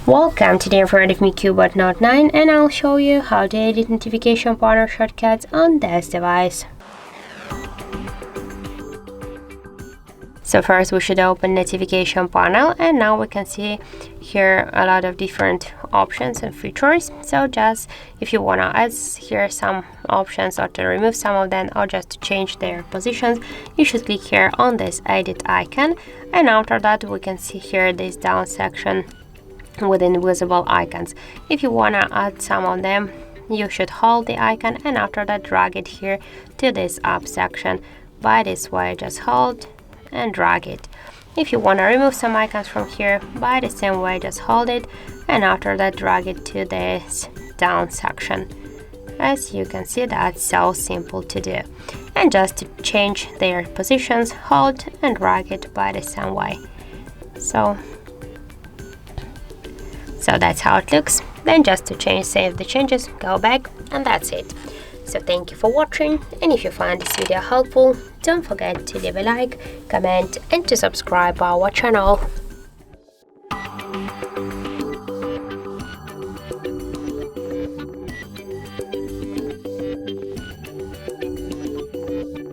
Welcome, today in front of me CUBOT Note 9 and I'll show you how to edit notification panel shortcuts on this device. So first we should open notification panel, and now we can see here a lot of different options and features. So just if you want to add here some options or to remove some of them or just to change their positions, you should click here on this edit icon, and after that we can see here this down section with invisible icons. If you want to add some of them, you should hold the icon and after that drag it here to this up section. By this way, just hold and drag it. If you want to remove some icons from here, by the same way, just hold it and after that drag it to this down section. As you can see, that's so simple to do. And just to change their positions, hold and drag it by the same way. So that's how it looks. Then just to save the changes, go back, and that's it. So thank you for watching, and if you find this video helpful, don't forget to leave a like, comment and to subscribe our channel.